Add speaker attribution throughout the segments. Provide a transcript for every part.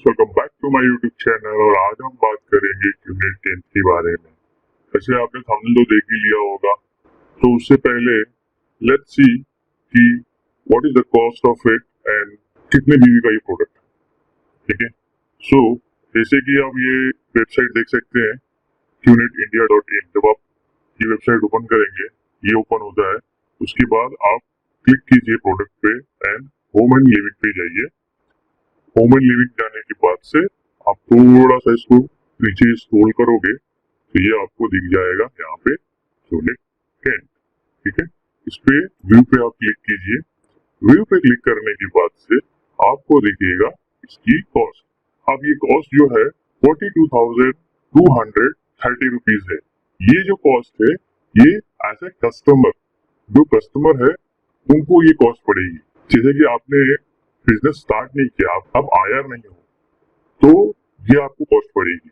Speaker 1: Welcome back to my YouTube channel. और आज हम बात करेंगे यूनिट 10 के बारे में। वैसे आपने थंबनेल तो देख ही लिया होगा, तो उससे पहले लेट्स सी कि what is the cost of it and कितने बीवी का ये प्रोडक्ट है। ठीक है, सो जैसे कि आप ये वेबसाइट देख सकते हैं qnitindia.in। जब आप ये वेबसाइट ओपन करेंगे, ये ओपन होता है, उसके बाद आप क्लिक कीजिए प्रोडक्ट पे एंड होम एंड लिविंग पे जाइए। होम एंड लिविंग जाने के बाद से आप थोड़ा सा इसको नीचे स्क्रॉल करोगे तो ये आपको दिख जाएगा यहाँ पे यूनिट 10। ठीक है, इस पे व्यू पे आप क्लिक कीजिए। व्यू पे क्लिक करने के बाद से आपको दिखेगा इसकी कॉस्ट। अब ये कॉस्ट जो है 42,230 रुपीज है। ये जो कॉस्ट है ये एज ए कस्टमर, जो कस्टमर है उनको ये कॉस्ट पड़ेगी। जैसे कि आपने बिजनेस स्टार्ट नहीं किया, आप आईआर नहीं हो, तो ये आपको कॉस्ट पड़ेगी।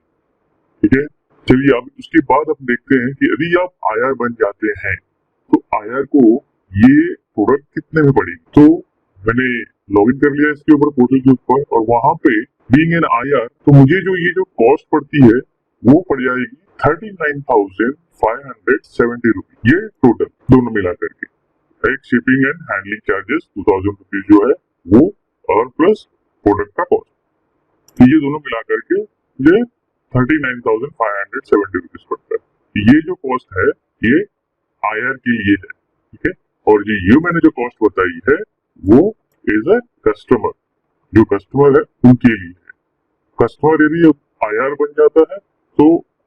Speaker 1: ठीक है, चलिए अब उसके बाद हम देखते हैं कि यदि आप आईआर बन जाते हैं तो आईआर को ये प्रोडक्ट कितने में पड़ेगी। तो मैंने लॉगिन कर लिया इसके ऊपर, पोर्टल के ऊपर, और वहां पे बीइंग एन आईआर तो मुझे जो कॉस्ट पड़ती है वो पड़ जाएगी 39,570 रुपीज। ये टोटल दोनों मिला करके, एक shipping and handling charges 2000 rupees जो है वो, और प्लस प्रोडक्ट का कॉस्ट, तो ये दोनों मिला करके ये 39,570 रुपीज पड़ता है। ये जो कॉस्ट है ये आईआर के लिए है। ठीक है, और ये मैंने जो कॉस्ट बताई है वो एज ए कस्टमर, जो कस्टमर है उनके लिए है। कस्टमर यदि आईआर बन जाता है तो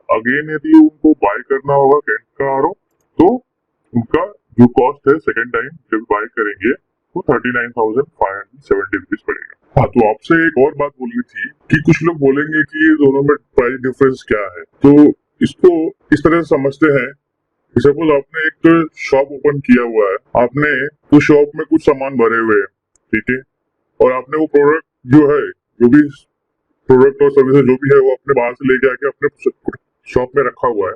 Speaker 1: अगेन यदि उनको बाय करना होगा कैंट का आरओ, तो उनका जो कॉस्ट है सेकेंड टाइम जब बाय करेंगे तो 39,570 रुपीज पड़ेगा। हाँ, तो आपसे एक और बात बोलनी थी कि कुछ लोग बोलेंगे कि ये दोनों में प्राइस डिफरेंस क्या है। तो इसको इस तरह से समझते हैं, सपोज आपने एक शॉप ओपन किया हुआ है, आपने उस शॉप में कुछ सामान भरे हुए हैं, ठीक है, और आपने वो प्रोडक्ट जो है, जो भी प्रोडक्ट और सर्विसेज जो भी है वो अपने बाहर से लेके आके अपने शॉप में रखा हुआ है।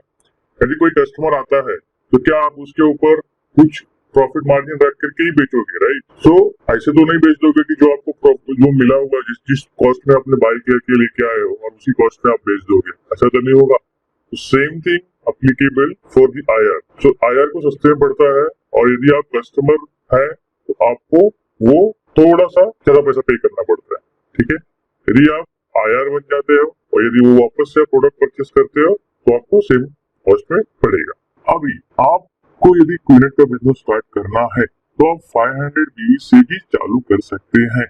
Speaker 1: यदि कोई कस्टमर आता है तो क्या आप उसके ऊपर कुछ प्रॉफिट मार्जिन रख करके ही बेचोगे, राइट? सो ऐसे तो नहीं बेच दोगे कि जो आपको जो मिला हुआ जिस कॉस्ट में आपने बाय करके लेके आए हो और उसी कॉस्ट में आप बेच दोगे, ऐसा तो नहीं होगा। Same thing applicable for the IR. So IR को सस्ते में पड़ता है, और यदि आप कस्टमर है तो आपको वो थोड़ा सा ज्यादा पैसा पे करना पड़ता है। ठीक है, यदि आप आईआर बन जाते हो और यदि वो वापस से प्रोडक्ट परचेस करते हो तो आपको सेम कॉस्ट में पड़ेगा। अभी आपको यदि क्यूनेट का बिजनेस स्टार्ट करना है तो आप 500 बीवी से भी चालू कर सकते हैं।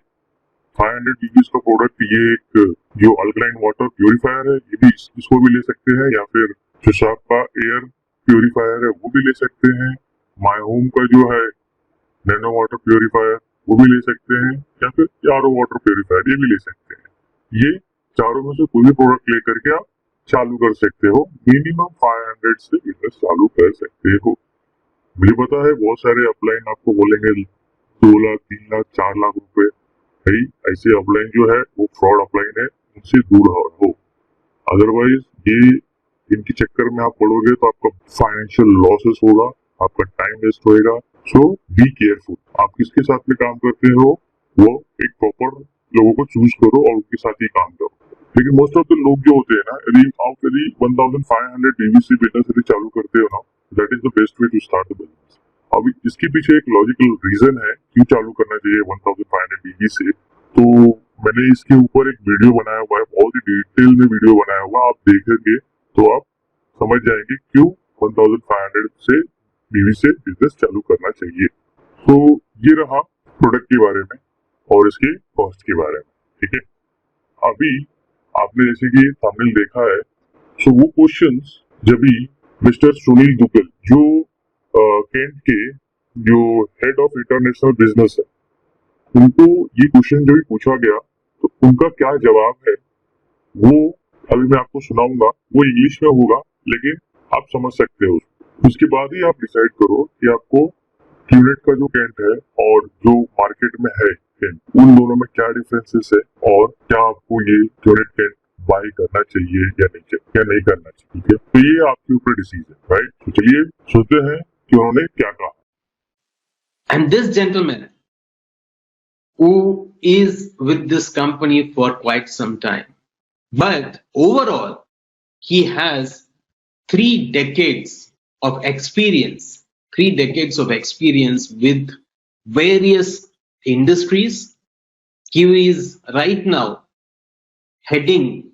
Speaker 1: 500 बीवी का प्रोडक्ट, ये एक जो अल्कलाइन वाटर प्यूरिफायर है, ये भी इसको भी ले सकते हैं, या फिर जो शार्प का एयर प्यूरिफायर है वो भी ले सकते हैं। माय होम का जो है नैनो वाटर प्यूरिफायर वो भी ले सकते हैं, या फिर आरओ वाटर प्यूरिफायर ये भी ले सकते हैं। ये चारों में से कोई भी प्रोडक्ट लेकर के आप चालू कर सकते हो। मिनिमम 500 से बिजनेस चालू कर सकते हो। मुझे पता है बहुत सारे अपलाइन आपको बोलेंगे 2 लाख 3 लाख 4 लाख रुपए, भाई ऐसे अपलाइन जो है वो फ्रॉड अपलाइन है, उनसे दूर रहो। अदरवाइज ये इनके चक्कर में आप पड़ोगे तो आपका फाइनेंशियल लॉसेस होगा, आपका टाइम वेस्ट होएगा। सो बी केयरफुल, आप किसके साथ में काम करते हो वो एक प्रॉपर लोगों को चूज करो और उनके साथ ही काम करो। लेकिन मोस्ट ऑफ द लोग जो होते हैं ना, यदि आप 1500 बीवीसी बिजनेस यदि चालू करते हो ना, that is the best way to start the business. अभी इसके पीछे एक लॉजिकल रीजन है क्यों चालू करना चाहिए 1500 बीवी से। तो मैंने इसके ऊपर एक वीडियो बनाया हुआ है, बहुत ही डिटेल में वीडियो बनाया हुआ, आप देखेंगे तो आप समझ जाएंगे क्यों 1500 से बीवी से बिजनेस चालू करना चाहिए। तो ये रहा प्रोडक्ट के बारे में और इसके कॉस्ट के बारे में। ठीक है, अभी आपने जैसे कि थंबनेल देखा है, तो वो क्वेश्चंस जब भी मिस्टर सुनील दुग्गल जो कैंट के जो हेड ऑफ इंटरनेशनल बिजनेस है, उनको ये क्वेश्चन जो भी पूछा गया तो उनका क्या जवाब है वो अभी मैं आपको सुनाऊंगा। वो इंग्लिश में होगा लेकिन आप समझ सकते हो। उसके बाद ही आप डिसाइड करो कि आपको क्यूनेट का जो कैंट है और जो मार्केट में है कैंट, उन दोनों में क्या डिफरेंसेस है और क्या आपको ये क्यूनेट कैंट बाय करना चाहिए या नहीं करना चाहिए। ठीक है, तो ये आपके ऊपर डिसीजन, राइट? तो चलिए सुनते हैं कि उन्होंने क्या कहा।
Speaker 2: And this gentleman who is with this company for quite some time. But overall, he has 3 decades of experience, 3 decades of experience with various industries. He is right now heading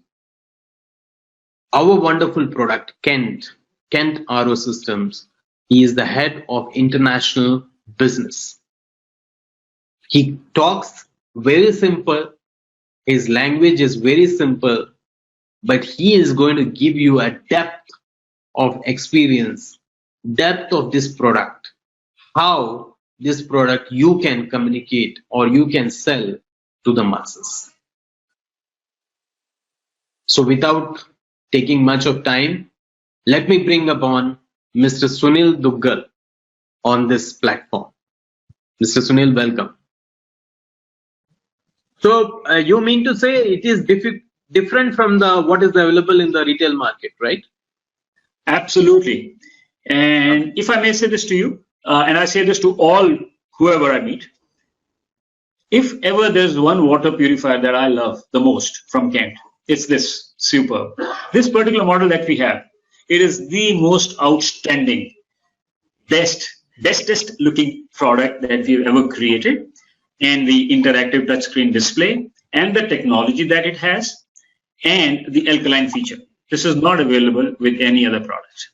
Speaker 2: our wonderful product, Kent RO Systems. He is the head of international business. He talks very simple. His language is very simple, but he is going to give you a depth of experience, depth of this product, how this product you can communicate or you can sell to the masses. So without taking much of time, let me bring upon Mr. Sunil Duggal on this platform. Mr. Sunil, welcome. So you mean to say it is different from the what is available in the retail market, right?
Speaker 3: Absolutely. And if I may say this to you, and I say this to all whoever I meet, if ever there's one water purifier that I love the most from Kent, it's this Superb. This particular model that we have, it is the most outstanding, bestest looking product that we've ever created. And the interactive touchscreen display and the technology that it has and the alkaline feature. This is not available with any other product.